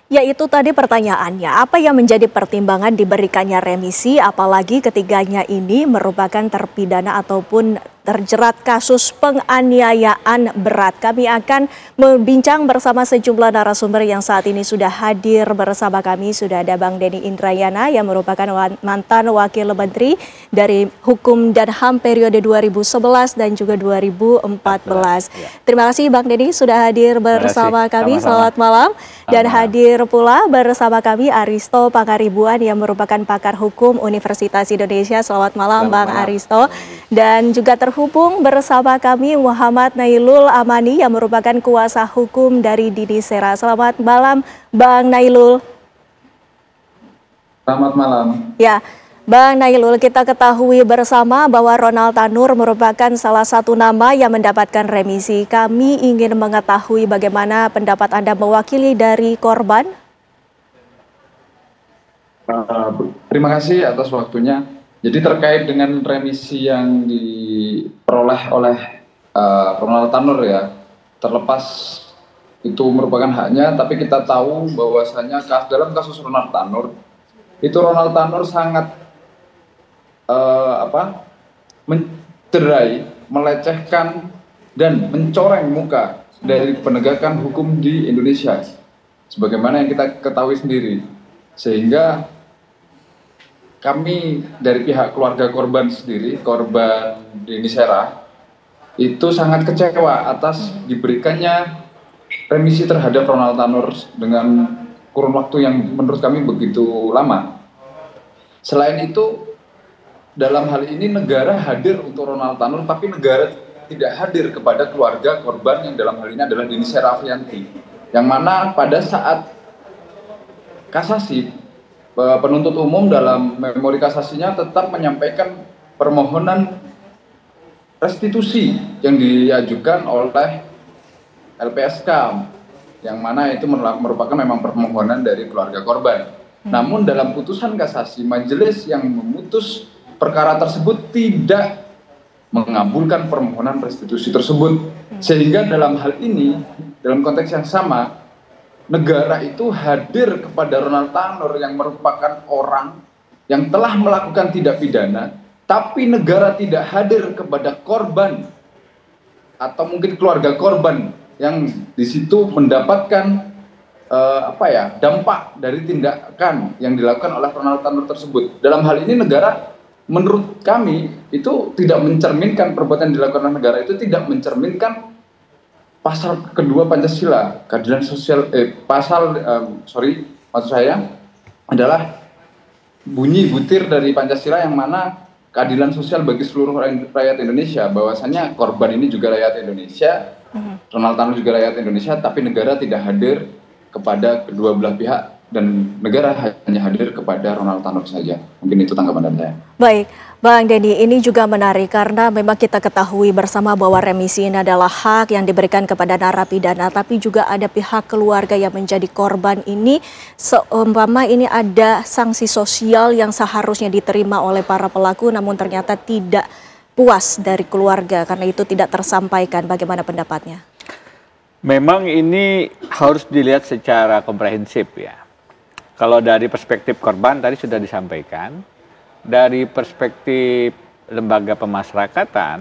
Ya itu tadi pertanyaannya, apa yang menjadi pertimbangan diberikannya remisi apalagi ketiganya ini merupakan terpidana ataupun terjerat kasus penganiayaan berat. Kami akan membincang bersama sejumlah narasumber yang saat ini sudah hadir bersama kami. Sudah ada Bang Denny Indrayana yang merupakan mantan Wakil Menteri dari Hukum dan HAM periode 2011 dan juga 2014. Terima kasih Bang Denny sudah hadir bersama kami. Selamat malam. Dan hadir pula bersama kami Aristo Pangaribuan yang merupakan pakar hukum Universitas Indonesia. Selamat malam Bang Aristo. Dan juga terhubung bersama kami Muhammad Nailul Amani yang merupakan kuasa hukum dari Dini Sera. Selamat malam Bang Nailul. Selamat malam. Ya, Bang Nailul, kita ketahui bersama bahwa Ronald Tanur merupakan salah satu nama yang mendapatkan remisi. Kami ingin mengetahui bagaimana pendapat Anda mewakili dari korban. Terima kasih atas waktunya. Jadi terkait dengan remisi yang diperoleh oleh Ronald Tanur ya, terlepas itu merupakan haknya, tapi kita tahu bahwasanya dalam kasus Ronald Tanur, itu Ronald Tanur sangat mencederai, melecehkan, dan mencoreng muka dari penegakan hukum di Indonesia. Sebagaimana yang kita ketahui sendiri. Sehingga kami dari pihak keluarga korban sendiri, korban Dini Sera, itu sangat kecewa atas diberikannya remisi terhadap Ronald Tanur dengan kurun waktu yang menurut kami begitu lama. Selain itu, dalam hal ini negara hadir untuk Ronald Tanur, tapi negara tidak hadir kepada keluarga korban yang dalam hal ini adalah Dini Sera Afriyanti. Yang mana pada saat kasasi, penuntut umum dalam memori kasasinya tetap menyampaikan permohonan restitusi yang diajukan oleh LPSK, yang mana itu merupakan memang permohonan dari keluarga korban. Namun dalam putusan kasasi, majelis yang memutus perkara tersebut tidak mengabulkan permohonan restitusi tersebut. Sehingga dalam hal ini, dalam konteks yang sama, negara itu hadir kepada Ronald Tanur yang merupakan orang yang telah melakukan tindak pidana, tapi negara tidak hadir kepada korban atau mungkin keluarga korban yang di situ mendapatkan dampak dari tindakan yang dilakukan oleh Ronald Tanur tersebut. Dalam hal ini negara, menurut kami, itu tidak mencerminkan perbuatan yang dilakukan oleh negara, itu tidak mencerminkan pasal kedua Pancasila, keadilan sosial, maksud saya adalah bunyi butir dari Pancasila yang mana keadilan sosial bagi seluruh rakyat Indonesia, bahwasanya korban ini juga rakyat Indonesia, Ronald Tanur juga rakyat Indonesia, tapi negara tidak hadir kepada kedua belah pihak dan negara hanya hadir kepada Ronald Tanur saja. Mungkin itu tanggapan dari saya. Baik, Bang Denny, ini juga menarik karena memang kita ketahui bersama bahwa remisi ini adalah hak yang diberikan kepada narapidana, tapi juga ada pihak keluarga yang menjadi korban ini, seumpama ini ada sanksi sosial yang seharusnya diterima oleh para pelaku, namun ternyata tidak puas dari keluarga karena itu tidak tersampaikan. Bagaimana pendapatnya? Memang ini harus dilihat secara komprehensif ya. Kalau dari perspektif korban tadi sudah disampaikan, dari perspektif lembaga pemasyarakatan,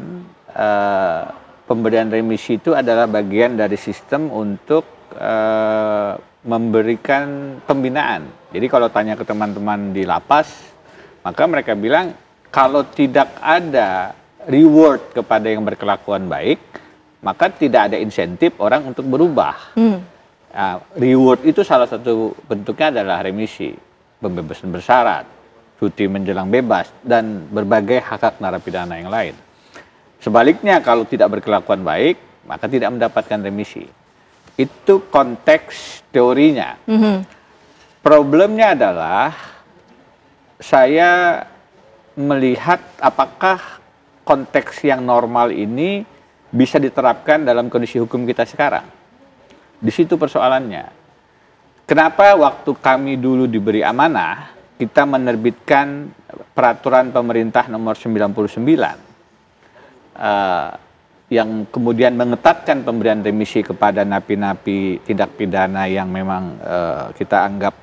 pemberian remisi itu adalah bagian dari sistem untuk memberikan pembinaan. Jadi kalau tanya ke teman-teman di lapas, maka mereka bilang kalau tidak ada reward kepada yang berkelakuan baik, maka tidak ada insentif orang untuk berubah. Nah, reward itu salah satu bentuknya adalah remisi, pembebasan bersyarat, cuti menjelang bebas, dan berbagai hak-hak narapidana yang lain. Sebaliknya kalau tidak berkelakuan baik, maka tidak mendapatkan remisi. Itu konteks teorinya. Problemnya adalah saya melihat apakah konteks yang normal ini bisa diterapkan dalam kondisi hukum kita sekarang. Di situ persoalannya. Kenapa waktu kami dulu diberi amanah, kita menerbitkan peraturan pemerintah nomor 99 yang kemudian mengetatkan pemberian remisi kepada napi-napi tindak pidana yang memang kita anggap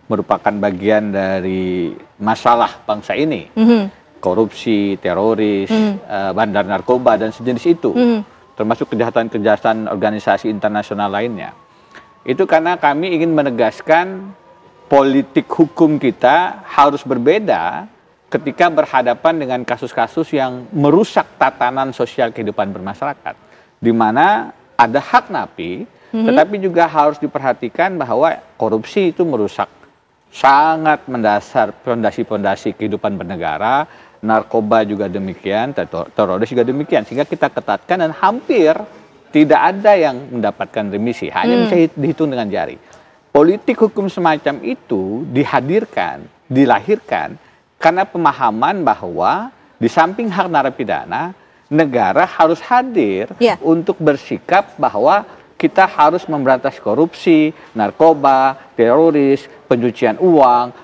merupakan bagian dari masalah bangsa ini. Korupsi, teroris, bandar narkoba, dan sejenis itu. Termasuk kejahatan-kejahatan organisasi internasional lainnya. Itu karena kami ingin menegaskan politik hukum kita harus berbeda ketika berhadapan dengan kasus-kasus yang merusak tatanan sosial kehidupan bermasyarakat, di mana ada hak napi, tetapi juga harus diperhatikan bahwa korupsi itu merusak sangat mendasar fondasi-fondasi kehidupan bernegara, narkoba juga demikian, teroris juga demikian, sehingga kita ketatkan dan hampir tidak ada yang mendapatkan remisi, hanya bisa dihitung dengan jari. Politik hukum semacam itu dihadirkan, dilahirkan karena pemahaman bahwa di samping hak narapidana, negara harus hadir untuk bersikap bahwa kita harus memberantas korupsi, narkoba, teroris, pencucian uang,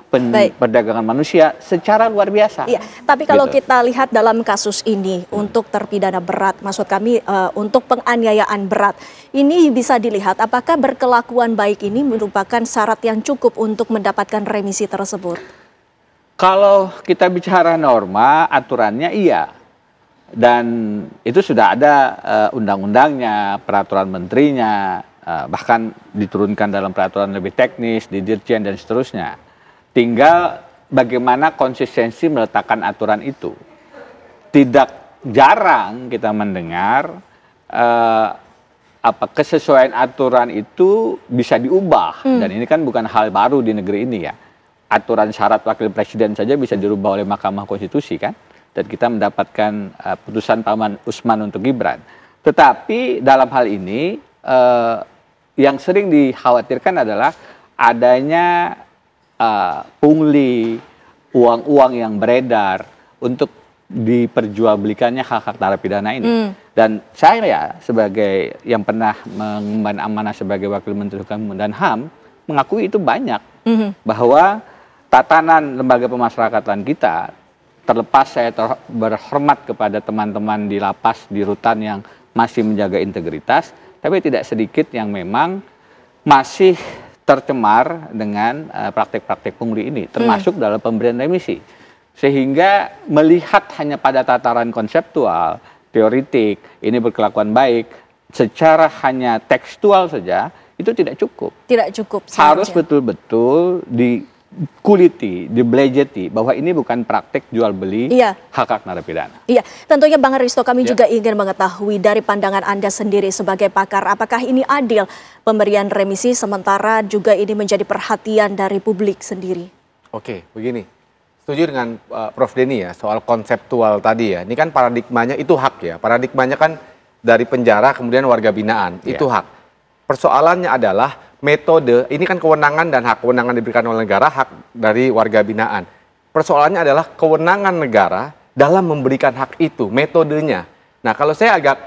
perdagangan manusia secara luar biasa. Iya, tapi kalau kita lihat dalam kasus ini untuk terpidana berat, maksud kami untuk penganiayaan berat, ini bisa dilihat apakah berkelakuan baik ini merupakan syarat yang cukup untuk mendapatkan remisi tersebut? Kalau kita bicara norma, aturannya iya. Dan itu sudah ada undang-undangnya, peraturan menterinya, bahkan diturunkan dalam peraturan lebih teknis, di Dirjen dan seterusnya. Tinggal bagaimana konsistensi meletakkan aturan itu. Tidak jarang kita mendengar kesesuaian aturan itu bisa diubah. Dan ini kan bukan hal baru di negeri ini ya. Aturan syarat wakil presiden saja bisa dirubah oleh Mahkamah Konstitusi kan. Dan kita mendapatkan putusan Pak Usman untuk Gibran. Tetapi dalam hal ini yang sering dikhawatirkan adalah adanya pungli, uang-uang yang beredar untuk diperjualbelikannya hak-hak narapidana ini. Dan saya sebagai yang pernah mengemban amanah sebagai Wakil Menteri Hukum dan HAM mengakui itu banyak. Bahwa tatanan lembaga pemasyarakatan kita, terlepas saya berhormat kepada teman-teman di lapas, di rutan yang masih menjaga integritas, tapi tidak sedikit yang memang masih tercemar dengan praktek-praktek pungli ini, termasuk dalam pemberian remisi. Sehingga melihat hanya pada tataran konseptual, teoritik, ini berkelakuan baik, secara hanya tekstual saja, itu tidak cukup. Tidak cukup. Harus betul-betul dikuliti, dibelejeti bahwa ini bukan praktek jual beli hak-hak narapidana. Iya, tentunya Bang Risto, kami juga ingin mengetahui dari pandangan Anda sendiri sebagai pakar, apakah ini adil pemberian remisi sementara juga ini menjadi perhatian dari publik sendiri? Oke, begini. Setuju dengan Prof. Denny ya soal konseptual tadi ya. Ini kan paradigmanya itu hak ya. Paradigmanya kan dari penjara kemudian warga binaan, itu hak. Persoalannya adalah metode, ini kan kewenangan dan hak. Kewenangan diberikan oleh negara, hak dari warga binaan. Persoalannya adalah kewenangan negara dalam memberikan hak itu, metodenya. Nah, kalau saya agak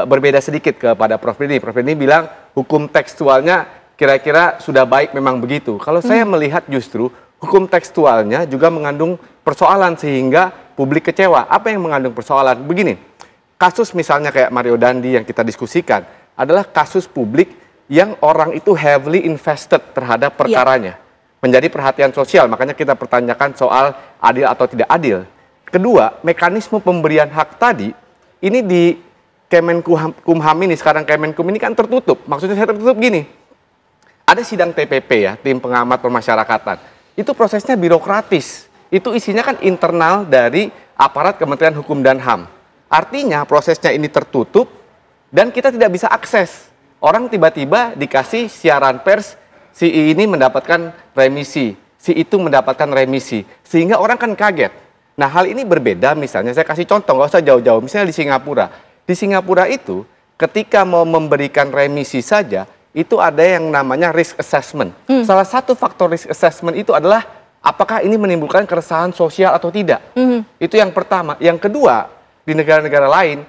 berbeda sedikit kepada Prof. Denny. Prof. Denny bilang hukum tekstualnya kira-kira sudah baik memang begitu. Kalau saya melihat justru hukum tekstualnya juga mengandung persoalan sehingga publik kecewa. Apa yang mengandung persoalan? Begini, kasus misalnya kayak Mario Dandi yang kita diskusikan adalah kasus publik yang orang itu heavily invested terhadap perkaranya. Menjadi perhatian sosial, makanya kita pertanyakan soal adil atau tidak adil. Kedua, mekanisme pemberian hak tadi, ini di Kemenkumham ini, sekarang Kemenkum ini kan tertutup. Maksudnya saya tertutup gini, ada sidang TPP ya, tim pengamat pemasyarakatan. Itu prosesnya birokratis, itu isinya kan internal dari aparat Kementerian Hukum dan HAM. Artinya prosesnya ini tertutup dan kita tidak bisa akses. Orang tiba-tiba dikasih siaran pers, si ini mendapatkan remisi, si itu mendapatkan remisi. Sehingga orang kan kaget. Nah, hal ini berbeda misalnya, saya kasih contoh, nggak usah jauh-jauh. Misalnya di Singapura. Di Singapura itu, ketika mau memberikan remisi saja, itu ada yang namanya risk assessment. Salah satu faktor risk assessment itu adalah apakah ini menimbulkan keresahan sosial atau tidak. Itu yang pertama. Yang kedua, di negara-negara lain,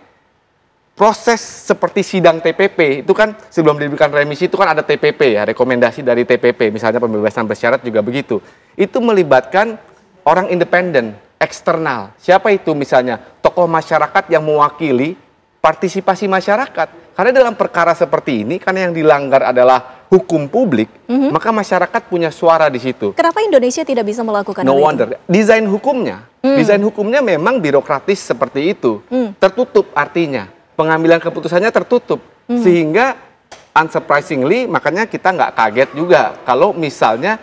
proses seperti sidang TPP itu kan sebelum diberikan remisi itu kan ada TPP ya, rekomendasi dari TPP, misalnya pembebasan bersyarat juga begitu. Itu melibatkan orang independen, eksternal. Siapa itu misalnya? Tokoh masyarakat yang mewakili partisipasi masyarakat. Karena dalam perkara seperti ini, karena yang dilanggar adalah hukum publik, maka masyarakat punya suara di situ. Kenapa Indonesia tidak bisa melakukan No hal itu? wonder. Desain hukumnya memang birokratis seperti itu. Tertutup artinya. Pengambilan keputusannya tertutup. Sehingga unsurprisingly, makanya kita nggak kaget juga kalau misalnya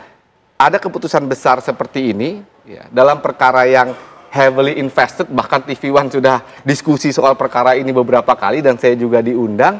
ada keputusan besar seperti ini, ya, dalam perkara yang heavily invested, bahkan TV One sudah diskusi soal perkara ini beberapa kali dan saya juga diundang.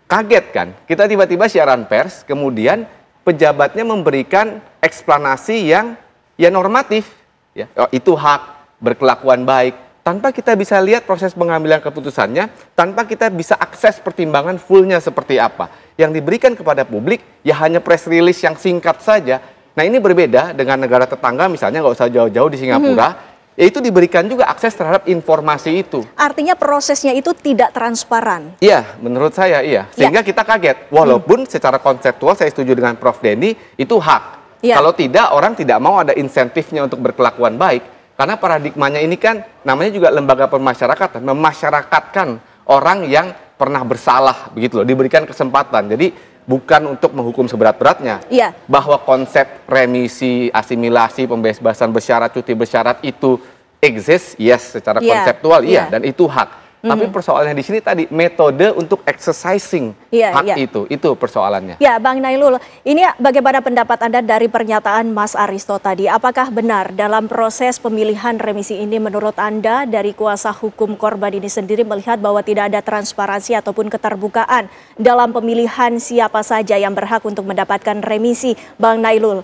Kaget kan? Kita tiba-tiba siaran pers, kemudian pejabatnya memberikan eksplanasi yang ya normatif, ya, oh, itu hak, berkelakuan baik, tanpa kita bisa lihat proses pengambilan keputusannya, tanpa kita bisa akses pertimbangan fullnya seperti apa. Yang diberikan kepada publik ya hanya press release yang singkat saja. Nah ini berbeda dengan negara tetangga, misalnya nggak usah jauh-jauh di Singapura, yaitu diberikan juga akses terhadap informasi itu. Artinya prosesnya itu tidak transparan. Iya, menurut saya iya. Sehingga kita kaget, walaupun secara konseptual saya setuju dengan Prof. Denny, itu hak. Kalau tidak, orang tidak mau ada insentifnya untuk berkelakuan baik. Karena paradigmanya ini kan namanya juga lembaga pemasyarakatan, memasyarakatkan orang yang pernah bersalah, begitu loh, diberikan kesempatan. Jadi bukan untuk menghukum seberat-beratnya. Bahwa konsep remisi, asimilasi, pembebasan bersyarat, cuti bersyarat itu exist, yes, secara konseptual, iya, dan itu hak. Tapi persoalannya di sini tadi metode untuk exercising hak itu persoalannya. Ya, Bang Nailul, ini bagaimana pendapat Anda dari pernyataan Mas Aristo tadi? Apakah benar dalam proses pemilihan remisi ini menurut Anda dari kuasa hukum korban ini sendiri melihat bahwa tidak ada transparansi ataupun keterbukaan dalam pemilihan siapa saja yang berhak untuk mendapatkan remisi, Bang Nailul?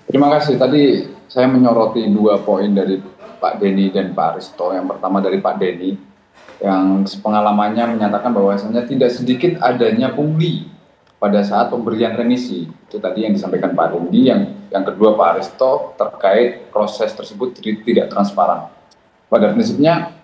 Terima kasih. Tadi saya menyoroti 2 poin dari Pak Denny dan Pak Aristo. Yang pertama dari Pak Denny, yang pengalamannya menyatakan bahwasannya tidak sedikit adanya pungli pada saat pemberian remisi. Itu tadi yang disampaikan Pak Denny. Yang kedua Pak Aristo terkait proses tersebut tidak transparan. Pada prinsipnya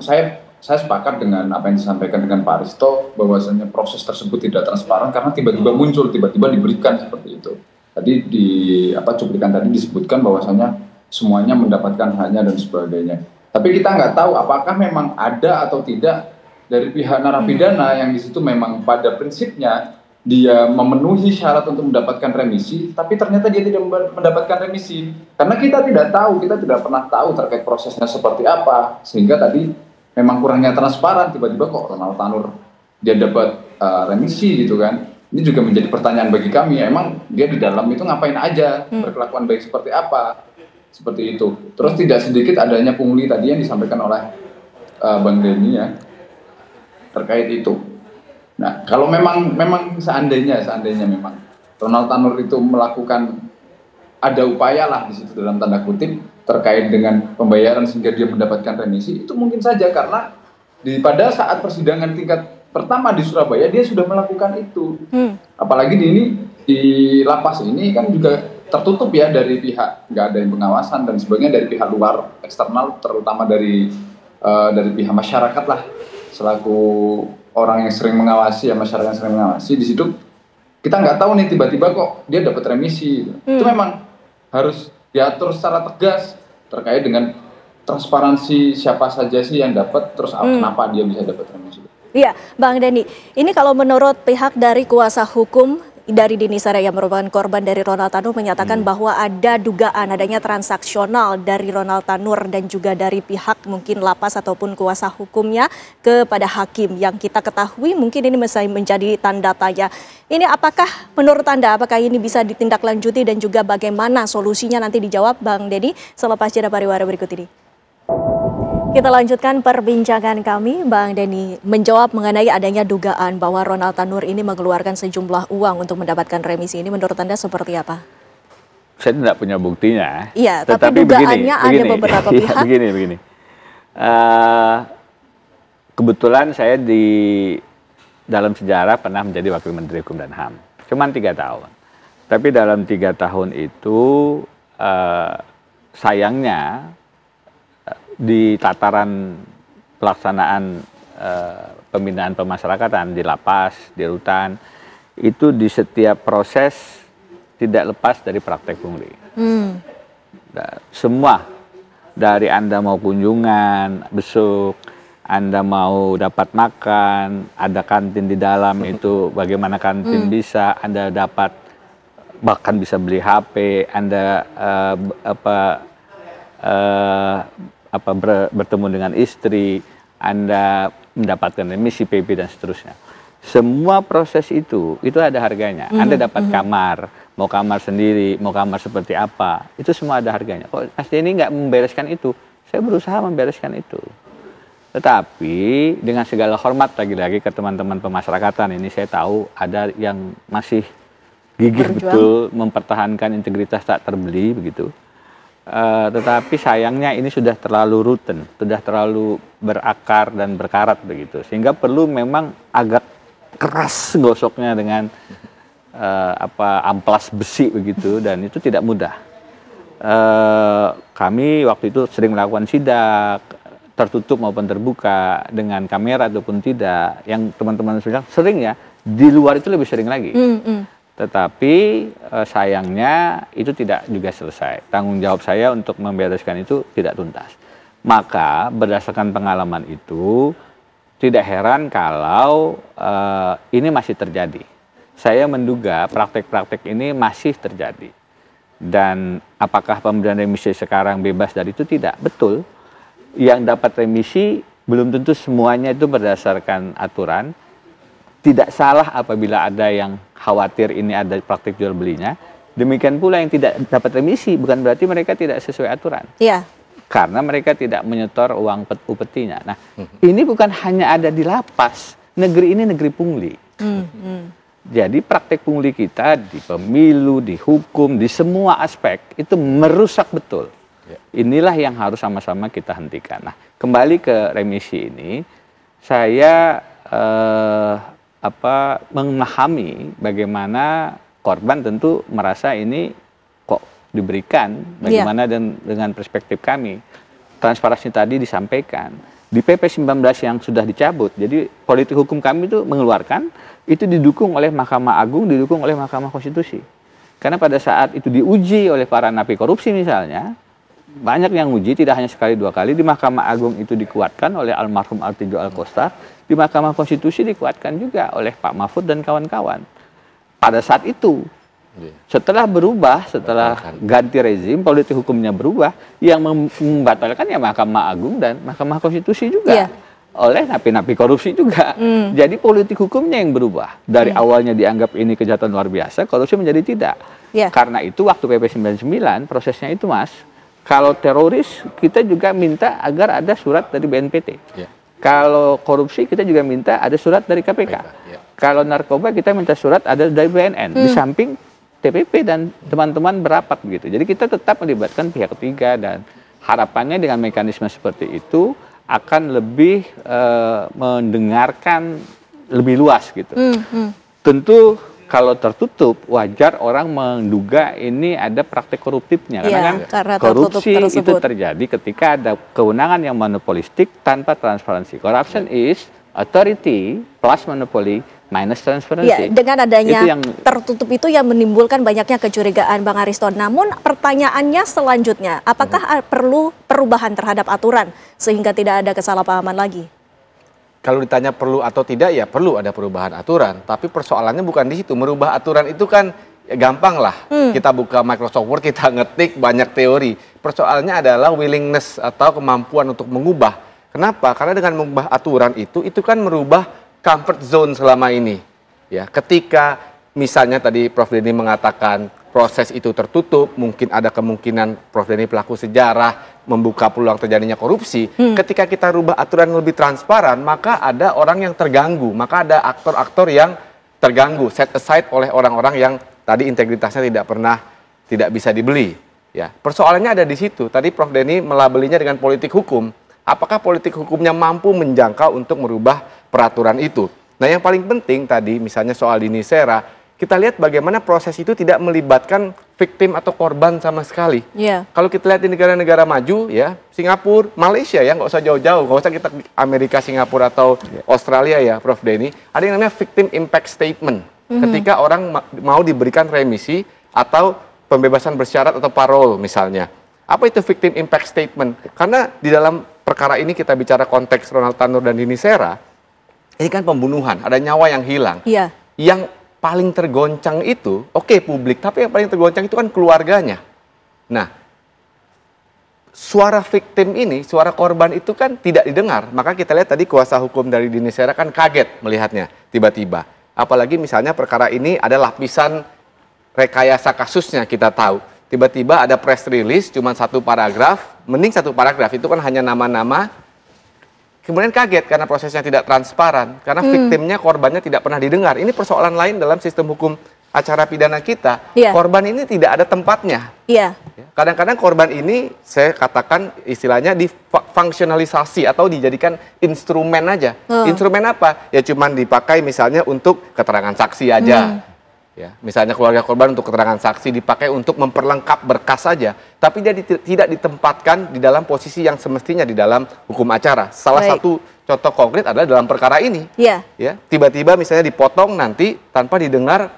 saya sepakat dengan apa yang disampaikan dengan Pak Aristo, bahwasannya proses tersebut tidak transparan karena tiba-tiba muncul, tiba-tiba diberikan seperti itu. Tadi di cuplikan tadi disebutkan bahwasannya semuanya mendapatkan haknya dan sebagainya. Tapi kita nggak tahu apakah memang ada atau tidak dari pihak narapidana yang di situ memang pada prinsipnya dia memenuhi syarat untuk mendapatkan remisi, tapi ternyata dia tidak mendapatkan remisi. Karena kita tidak tahu, kita tidak pernah tahu terkait prosesnya seperti apa, sehingga tadi memang kurangnya transparan. Tiba-tiba kok Ronald Tanur dia dapat remisi gitu kan. Ini juga menjadi pertanyaan bagi kami, emang dia di dalam itu ngapain aja, berkelakuan baik seperti apa. Seperti itu. Terus tidak sedikit adanya pungli tadi yang disampaikan oleh Bang Denny ya, terkait itu. Nah, kalau memang seandainya memang Ronald Tanur itu melakukan ada upaya lah di situ dalam tanda kutip terkait dengan pembayaran sehingga dia mendapatkan remisi, itu mungkin saja karena pada saat persidangan tingkat pertama di Surabaya dia sudah melakukan itu. Apalagi di lapas ini kan juga tertutup ya dari pihak, nggak ada yang pengawasan dan sebagainya dari pihak luar eksternal, terutama dari pihak masyarakat lah, selaku orang yang sering mengawasi, ya masyarakat yang sering mengawasi. Di situ kita nggak tahu nih tiba-tiba kok dia dapat remisi. Itu memang harus diatur secara tegas terkait dengan transparansi siapa saja sih yang dapat, terus kenapa dia bisa dapat remisi. Iya, Bang Denny, ini kalau menurut pihak dari kuasa hukum dari Denny Saraya yang merupakan korban dari Ronald Tanur menyatakan bahwa ada dugaan adanya transaksional dari Ronald Tanur dan juga dari pihak mungkin lapas ataupun kuasa hukumnya kepada hakim, yang kita ketahui mungkin ini masih menjadi tanda tanya. Ini apakah menurut Anda apakah ini bisa ditindaklanjuti dan juga bagaimana solusinya nanti dijawab Bang Denny selepas jeda pariwara berikut ini. Kita lanjutkan perbincangan kami. Bang Denny menjawab mengenai adanya dugaan bahwa Ronald Tanur ini mengeluarkan sejumlah uang untuk mendapatkan remisi. Ini menurut Anda seperti apa? Saya tidak punya buktinya. Iya, tapi dugaannya ada beberapa pihak. Begini. Kebetulan saya di dalam sejarah pernah menjadi Wakil Menteri Hukum dan HAM. Cuman 3 tahun. Tapi dalam 3 tahun itu sayangnya di tataran pelaksanaan pembinaan pemasyarakatan di lapas, di rutan, itu di setiap proses tidak lepas dari praktek pungli. Semua Dari Anda mau kunjungan, besuk, Anda mau dapat makan, ada kantin di dalam itu, bagaimana kantin bisa, Anda dapat bahkan bisa beli HP, Anda bertemu dengan istri, Anda mendapatkan remisi PP dan seterusnya. Semua proses itu ada harganya. Anda dapat kamar, mau kamar sendiri, mau kamar seperti apa, itu semua ada harganya. Kok Mas Denny nggak membereskan itu? Saya berusaha membereskan itu. Tetapi dengan segala hormat lagi-lagi ke teman-teman pemasyarakatan ini, saya tahu ada yang masih gigih betul mempertahankan integritas tak terbeli begitu. Tetapi sayangnya ini sudah terlalu rutin, sudah terlalu berakar dan berkarat begitu, sehingga perlu memang agak keras gosoknya dengan amplas besi begitu, dan itu tidak mudah. Kami waktu itu sering melakukan sidak tertutup maupun terbuka, dengan kamera ataupun tidak. Yang teman-teman bilang sering ya, di luar itu lebih sering lagi. Tetapi sayangnya itu tidak juga selesai. Tanggung jawab saya untuk membereskan itu tidak tuntas. Maka berdasarkan pengalaman itu, tidak heran kalau ini masih terjadi. Saya menduga praktek-praktek ini masih terjadi. Dan apakah pemberian remisi sekarang bebas dari itu? Tidak. Betul. Yang dapat remisi belum tentu semuanya itu berdasarkan aturan. Tidak salah apabila ada yang khawatir ini ada praktik jual belinya. Demikian pula yang tidak dapat remisi bukan berarti mereka tidak sesuai aturan. Iya. Karena mereka tidak menyetor uang upetinya. Nah, ini bukan hanya ada di lapas. Negeri ini negeri pungli. Jadi praktek pungli kita di pemilu, di hukum, di semua aspek itu merusak betul. Inilah yang harus sama-sama kita hentikan. Nah, kembali ke remisi ini, saya memahami bagaimana korban tentu merasa ini kok diberikan, bagaimana dengan perspektif kami. Transparansi tadi disampaikan. Di PP 19 yang sudah dicabut, jadi politik hukum kami itu mengeluarkan, itu didukung oleh Mahkamah Agung, didukung oleh Mahkamah Konstitusi. Karena pada saat itu diuji oleh para napi korupsi misalnya, banyak yang uji, tidak hanya sekali dua kali. Di Mahkamah Agung itu dikuatkan oleh almarhum Artijo Alkostar, di Mahkamah Konstitusi dikuatkan juga oleh Pak Mahfud dan kawan-kawan. Pada saat itu, setelah berubah, setelah ganti rezim, politik hukumnya berubah, yang membatalkan ya Mahkamah Agung dan Mahkamah Konstitusi juga. Oleh napi-napi korupsi juga. Jadi politik hukumnya yang berubah. Dari awalnya dianggap ini kejahatan luar biasa, korupsi menjadi tidak. Karena itu waktu PP 99, prosesnya itu Mas, kalau teroris kita juga minta agar ada surat dari BNPT. Kalau korupsi kita juga minta ada surat dari KPK. Kalau narkoba kita minta surat ada dari BNN. Di samping TPP dan teman-teman berapat begitu. Jadi kita tetap melibatkan pihak ketiga, dan harapannya dengan mekanisme seperti itu akan lebih mendengarkan lebih luas gitu. Tentu kalau tertutup, wajar orang menduga ini ada praktek koruptifnya. Karena kan korupsi itu terjadi ketika ada kewenangan yang monopolistik tanpa transparansi. Corruption is authority plus monopoly minus transparency. Ya, dengan adanya tertutup itu yang menimbulkan banyaknya kecurigaan, Bang Ariston. Namun pertanyaannya selanjutnya, apakah perlu perubahan terhadap aturan sehingga tidak ada kesalahpahaman lagi? Kalau ditanya perlu atau tidak, ya perlu ada perubahan aturan. Tapi persoalannya bukan di situ. Merubah aturan itu kan ya gampang lah. Kita buka Microsoft Word, kita ngetik banyak teori. Persoalannya adalah willingness atau kemampuan untuk mengubah. Kenapa? Karena dengan mengubah aturan itu kan merubah comfort zone selama ini. Ya, ketika misalnya tadi Prof Denny mengatakan proses itu tertutup, mungkin ada kemungkinan Prof Denny pelaku sejarah membuka peluang terjadinya korupsi. Ketika kita rubah aturan lebih transparan, maka ada orang yang terganggu, maka ada aktor-aktor yang terganggu, set aside oleh orang-orang yang tadi integritasnya tidak bisa dibeli. Ya, persoalannya ada di situ. Tadi Prof Denny melabelinya dengan politik hukum. Apakah politik hukumnya mampu menjangkau untuk merubah peraturan itu? Nah, yang paling penting tadi misalnya soal Dini Sera, kita lihat bagaimana proses itu tidak melibatkan victim atau korban sama sekali. Kalau kita lihat di negara-negara maju, ya Singapura, Malaysia ya, nggak usah jauh-jauh, nggak usah kita Amerika, Singapura atau Australia ya, Prof Denny, ada yang namanya victim impact statement. Ketika orang mau diberikan remisi atau pembebasan bersyarat atau parol misalnya, Apa itu victim impact statement? Karena di dalam perkara ini kita bicara konteks Ronald Tanur dan Dini Sera, ini kan pembunuhan, ada nyawa yang hilang. Iya. Yang paling tergoncang itu, oke, publik, tapi yang paling tergoncang itu kan keluarganya. Nah, suara victim ini, suara korban itu kan tidak didengar. Maka kita lihat tadi kuasa hukum dari Dini Sera kan kaget melihatnya tiba-tiba. Apalagi misalnya perkara ini ada lapisan rekayasa kasusnya, kita tahu. Tiba-tiba ada press release, cuma 1 paragraf, mending 1 paragraf, itu kan hanya nama-nama. Kemudian kaget karena prosesnya tidak transparan, karena victimnya, korbannya tidak pernah didengar. Ini persoalan lain dalam sistem hukum acara pidana kita. Iya. Korban ini tidak ada tempatnya. Iya. Kadang-kadang korban ini, saya katakan istilahnya difungsionalisasi atau dijadikan instrumen aja. Instrumen apa? Ya cuman dipakai misalnya untuk keterangan saksi aja. Ya, misalnya keluarga korban untuk keterangan saksi dipakai untuk memperlengkap berkas saja, tapi dia tidak ditempatkan di dalam posisi yang semestinya di dalam hukum acara. Salah satu contoh konkret adalah dalam perkara ini. Ya, tiba-tiba misalnya dipotong nanti tanpa didengar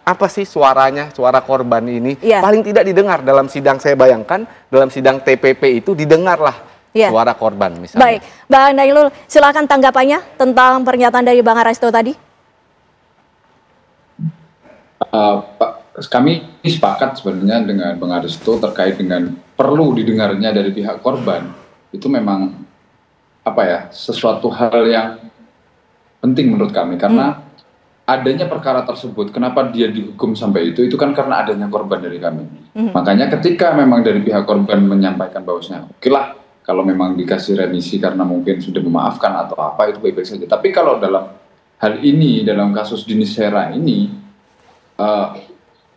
apa sih suaranya, suara korban ini. Paling tidak didengar dalam sidang, saya bayangkan dalam sidang TPP itu didengarlah suara korban misalnya. Baik, Bang Nailul, silakan tanggapannya tentang pernyataan dari Bang Harasto tadi. Kami sepakat sebenarnya dengan Bang Harasto terkait dengan perlu didengarnya dari pihak korban. Itu memang sesuatu hal yang penting menurut kami, karena adanya perkara tersebut, kenapa dia dihukum sampai itu kan karena adanya korban dari kami. Makanya ketika memang dari pihak korban menyampaikan bahwasanya oke lah kalau memang dikasih remisi karena mungkin sudah memaafkan atau apa, itu baik-baik saja. Tapi kalau dalam hal ini, dalam kasus Dini Sera ini,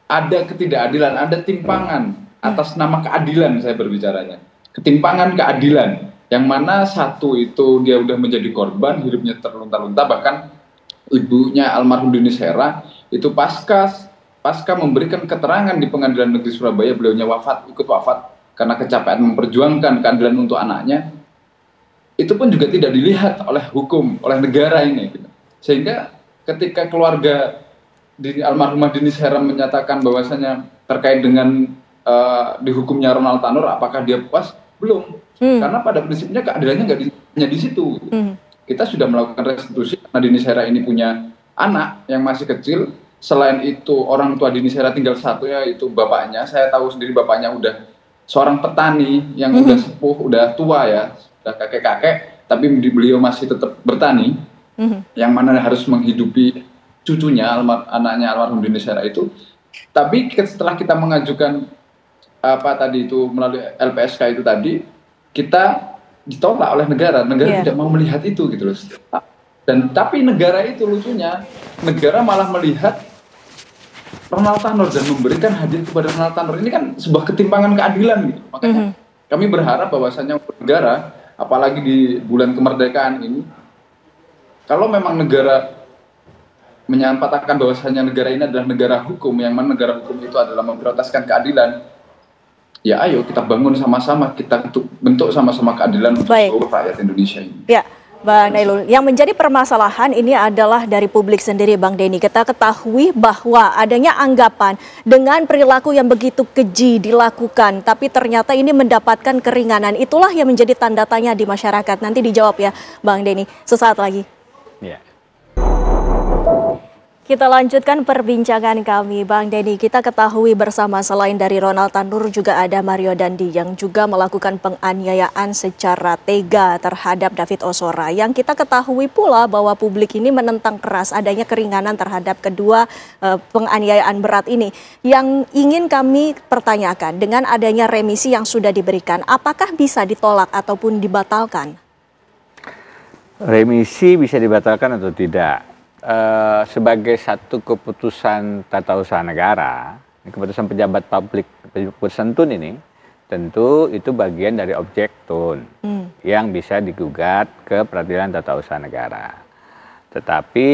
ada ketidakadilan, ada timpangan atas nama keadilan, saya berbicaranya. Ketimpangan keadilan, yang mana satu itu dia udah menjadi korban, hidupnya terlunta-lunta, bahkan ibunya almarhum Dini Sera itu pasca memberikan keterangan di Pengadilan Negeri Surabaya, beliaunya ikut wafat karena kecapean memperjuangkan keadilan untuk anaknya. Itu pun juga tidak dilihat oleh hukum, oleh negara ini. Sehingga ketika keluarga almarhumah Dini Sera menyatakan bahwasanya terkait dengan dihukumnya Ronald Tanur, apakah dia puas? Belum. Karena pada prinsipnya keadilannya nggak hanya di situ. Kita sudah melakukan restitusi karena Dini Sera ini punya anak yang masih kecil. Selain itu orang tua Dini Sera tinggal satu, yaitu bapaknya. Saya tahu sendiri bapaknya udah seorang petani yang udah sepuh, udah tua ya, udah kakek-kakek, tapi beliau masih tetap bertani. Yang mana harus menghidupi cucunya, anaknya almarhum Dini Sera itu. Tapi setelah kita mengajukan melalui LPSK itu tadi, kita ditolak oleh negara tidak mau melihat itu gitu loh. Tapi negara itu lucunya, negara malah melihat Ronald Tanur dan memberikan hadiah kepada Ronald Tanur. Ini kan sebuah ketimpangan keadilan gitu. Makanya kami berharap bahwasanya negara, apalagi di bulan kemerdekaan ini, kalau memang negara menyatakan bahwasanya negara ini adalah negara hukum, yang mana negara hukum itu adalah memprioritaskan keadilan, ya ayo kita bangun sama-sama, kita bentuk sama-sama keadilan untuk seluruh rakyat Indonesia ini. Ya, Bang Nailul, yang menjadi permasalahan ini adalah dari publik sendiri, Bang Denny. Kita ketahui bahwa adanya anggapan dengan perilaku yang begitu keji dilakukan, tapi ternyata ini mendapatkan keringanan. Itulah yang menjadi tanda tanya di masyarakat. Nanti dijawab ya, Bang Denny, sesaat lagi. Ya. Kita lanjutkan perbincangan kami, Bang Denny. Kita ketahui bersama selain dari Ronald Tanur juga ada Mario Dandi yang juga melakukan penganiayaan secara tega terhadap David Ozora. Yang kita ketahui pula bahwa publik ini menentang keras adanya keringanan terhadap kedua penganiayaan berat ini. Yang ingin kami pertanyakan, dengan adanya remisi yang sudah diberikan, apakah bisa ditolak ataupun dibatalkan? Remisi bisa dibatalkan atau tidak? Sebagai satu keputusan tata usaha negara, keputusan pejabat publik, keputusan TUN ini, tentu itu bagian dari objek TUN yang bisa digugat ke peradilan tata usaha negara. Tetapi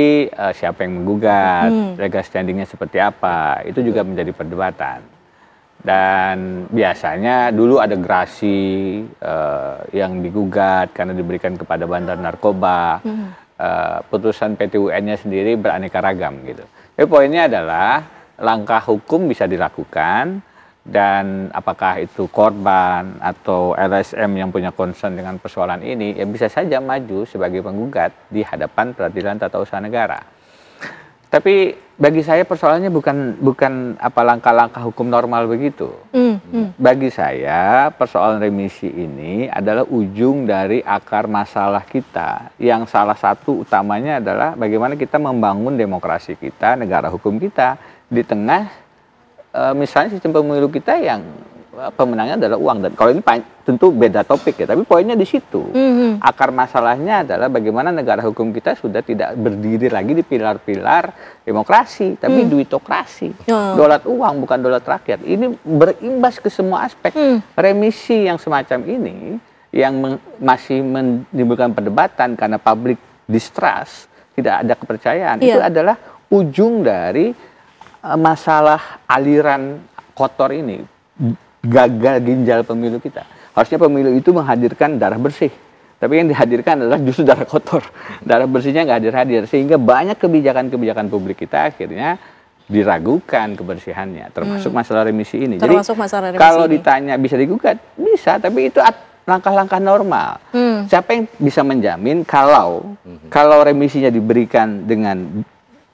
siapa yang menggugat, legal standingnya seperti apa, itu juga menjadi perdebatan. Dan biasanya dulu ada gerasi yang digugat karena diberikan kepada bandar narkoba. Putusan PT UN-nya sendiri beraneka ragam gitu. Tapi poinnya adalah langkah hukum bisa dilakukan dan apakah itu korban atau LSM yang punya concern dengan persoalan ini, ya bisa saja maju sebagai penggugat di hadapan Peradilan Tata Usaha Negara. Tapi bagi saya persoalannya bukan apa langkah-langkah hukum normal begitu. Bagi saya persoalan remisi ini adalah ujung dari akar masalah kita, yang salah satu utamanya adalah bagaimana kita membangun demokrasi kita, negara hukum kita di tengah misalnya sistem pemilu kita yang pemenangnya adalah uang. Dan kalau ini tentu beda topik ya, tapi poinnya di situ. Akar masalahnya adalah bagaimana negara hukum kita sudah tidak berdiri lagi di pilar-pilar demokrasi, tapi duitokrasi. Dolar uang bukan dolar rakyat. Ini berimbas ke semua aspek. Remisi yang semacam ini yang masih menimbulkan perdebatan karena public distrust, tidak ada kepercayaan, itu adalah ujung dari masalah aliran kotor ini, gagal ginjal pemilu kita. Harusnya pemilu itu menghadirkan darah bersih, tapi yang dihadirkan adalah justru darah kotor. Darah bersihnya nggak hadir-hadir, sehingga banyak kebijakan-kebijakan publik kita akhirnya diragukan kebersihannya, termasuk masalah remisi ini. Jadi kalau ditanya bisa digugat, bisa, tapi itu langkah-langkah normal. Siapa yang bisa menjamin kalau remisinya diberikan dengan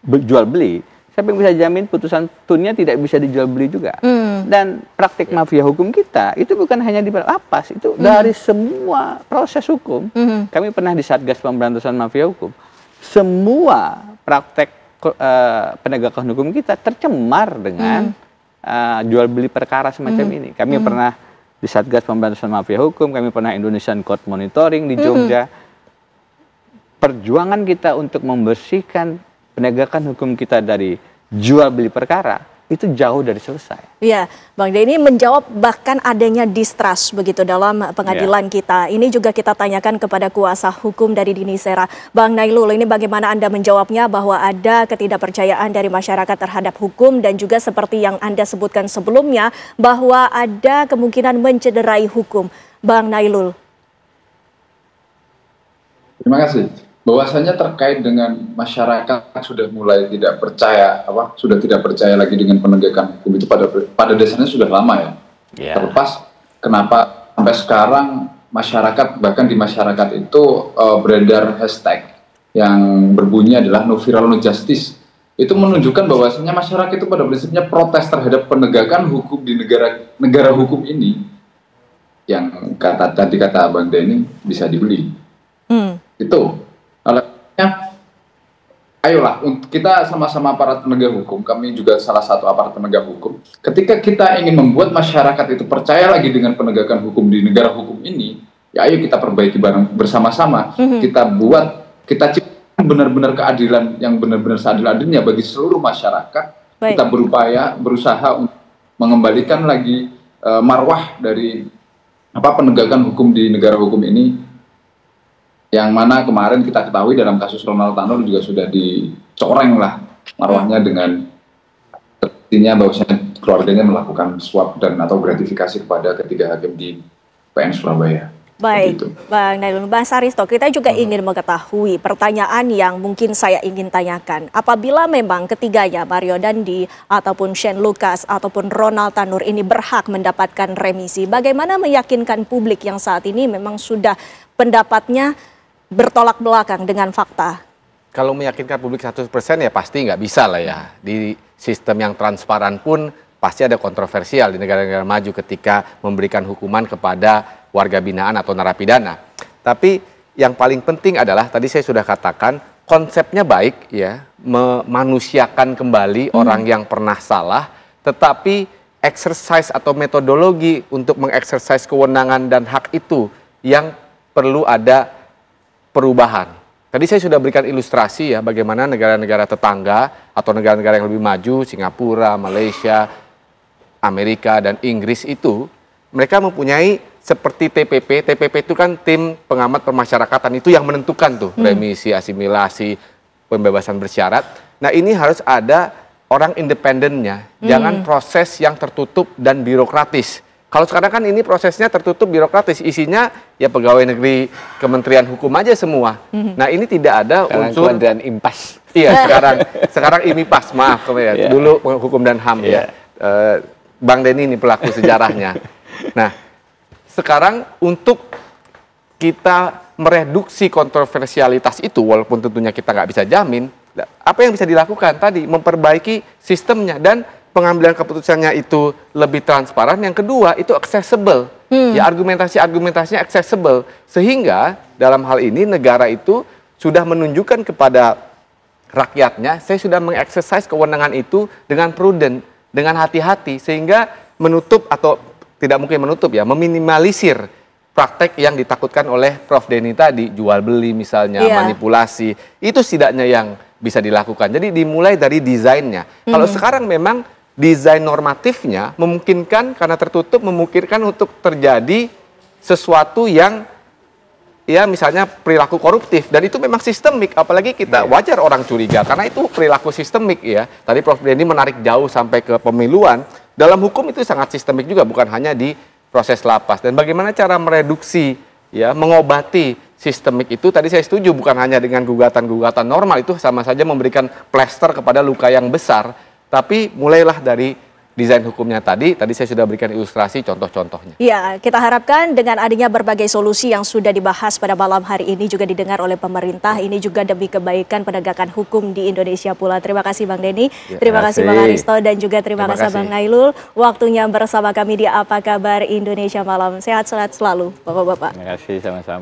jual beli? Siapa yang bisa jamin putusan tunnya tidak bisa dijual beli juga? Dan praktik mafia hukum kita itu bukan hanya di lapas, itu dari semua proses hukum. Kami pernah di Satgas Pemberantasan Mafia Hukum. Semua praktek penegakan hukum kita tercemar dengan jual beli perkara semacam ini. Kami pernah di Satgas Pemberantasan Mafia Hukum, kami pernah Indonesian Court Monitoring di Jogja. Perjuangan kita untuk membersihkan penegakan hukum kita dari jual beli perkara itu jauh dari selesai. Iya, Bang Denny menjawab bahkan adanya distrust begitu dalam pengadilan kita. Ini juga kita tanyakan kepada kuasa hukum dari Dini Sera. Bang Nailul, ini bagaimana Anda menjawabnya bahwa ada ketidakpercayaan dari masyarakat terhadap hukum dan juga seperti yang Anda sebutkan sebelumnya bahwa ada kemungkinan mencederai hukum. Bang Nailul. Terima kasih. Bahwasanya terkait dengan masyarakat sudah mulai tidak percaya, sudah tidak percaya lagi dengan penegakan hukum itu pada dasarnya sudah lama ya. Terlepas kenapa sampai sekarang masyarakat, bahkan di masyarakat itu beredar hashtag yang berbunyi adalah no viral no justice. Itu menunjukkan bahwasanya masyarakat itu pada prinsipnya protes terhadap penegakan hukum di negara hukum ini, yang tadi kata Bang Denny bisa dibeli. Itu. Ayolah, kita sama-sama aparat penegak hukum, kami juga salah satu aparat penegak hukum. Ketika kita ingin membuat masyarakat itu percaya lagi dengan penegakan hukum di negara hukum ini, ya ayo kita perbaiki bareng bersama-sama. Kita ciptakan benar-benar keadilan yang benar-benar seadil-adilnya bagi seluruh masyarakat. Kita berusaha untuk mengembalikan lagi marwah dari penegakan hukum di negara hukum ini. Yang mana kemarin kita ketahui dalam kasus Ronald Tanur juga sudah dicoreng lah marwahnya dengan artinya bahwasanya keluarganya melakukan suap dan atau gratifikasi kepada ketiga hakim di PN Surabaya. Baik, Bang Nailul. Bang Saristo, kita juga ingin mengetahui pertanyaan yang mungkin saya ingin tanyakan. Apabila memang ketiganya, Mario Dandi, ataupun Shane Lucas, ataupun Ronald Tanur ini berhak mendapatkan remisi, bagaimana meyakinkan publik yang saat ini memang sudah pendapatnya bertolak belakang dengan fakta? Kalau meyakinkan publik 100% ya pasti nggak bisa lah ya. Di sistem yang transparan pun pasti ada kontroversial di negara-negara maju ketika memberikan hukuman kepada warga binaan atau narapidana. Tapi yang paling penting adalah tadi saya sudah katakan konsepnya baik ya, memanusiakan kembali orang yang pernah salah, tetapi exercise atau metodologi untuk mengeksersis kewenangan dan hak itu yang perlu ada perubahan. Tadi saya sudah berikan ilustrasi ya bagaimana negara-negara tetangga atau negara-negara yang lebih maju, Singapura, Malaysia, Amerika, dan Inggris itu, mereka mempunyai seperti TPP. TPP itu kan tim pengamat permasyarakatan, itu yang menentukan tuh remisi, asimilasi, pembebasan bersyarat. Nah ini harus ada orang independennya, jangan proses yang tertutup dan birokratis. Kalau sekarang kan ini prosesnya tertutup birokratis, isinya ya pegawai negeri, Kementerian Hukum aja semua. Nah ini tidak ada unsur dan impas. Iya sekarang ini pas, maaf ya. Dulu Hukum dan HAM ya. Bang Denny ini pelaku sejarahnya. Nah, sekarang untuk kita mereduksi kontroversialitas itu, walaupun tentunya kita nggak bisa jamin, apa yang bisa dilakukan tadi? Memperbaiki sistemnya dan pengambilan keputusannya itu lebih transparan. Yang kedua, itu accessible. Ya, argumentasinya accessible. Sehingga dalam hal ini negara itu sudah menunjukkan kepada rakyatnya, saya sudah mengeksersis kewenangan itu dengan prudent, dengan hati-hati, sehingga menutup atau tidak mungkin menutup ya, meminimalisir praktek yang ditakutkan oleh Prof. Denny tadi, jual beli misalnya, manipulasi, itu setidaknya yang bisa dilakukan. Jadi dimulai dari desainnya. Kalau sekarang memang desain normatifnya memungkinkan, karena tertutup, memungkinkan untuk terjadi sesuatu yang ya misalnya perilaku koruptif, dan itu memang sistemik, apalagi kita wajar orang curiga karena itu perilaku sistemik ya. Tadi Prof. Denny menarik jauh sampai ke pemiluan. Dalam hukum itu sangat sistemik juga, bukan hanya di proses lapas. Dan bagaimana cara mereduksi ya, mengobati sistemik itu, tadi saya setuju, bukan hanya dengan gugatan-gugatan normal, itu sama saja memberikan plester kepada luka yang besar, tapi mulailah dari desain hukumnya tadi saya sudah berikan ilustrasi contoh-contohnya. Ya, kita harapkan dengan adanya berbagai solusi yang sudah dibahas pada malam hari ini juga didengar oleh pemerintah, ini juga demi kebaikan penegakan hukum di Indonesia pula. Terima kasih Bang Denny, terima kasih Bang Aristo, dan juga terima kasih Bang Nailul, waktunya bersama kami di Apa Kabar Indonesia Malam. Sehat-sehat selalu Bapak-Bapak. Terima kasih, sama-sama.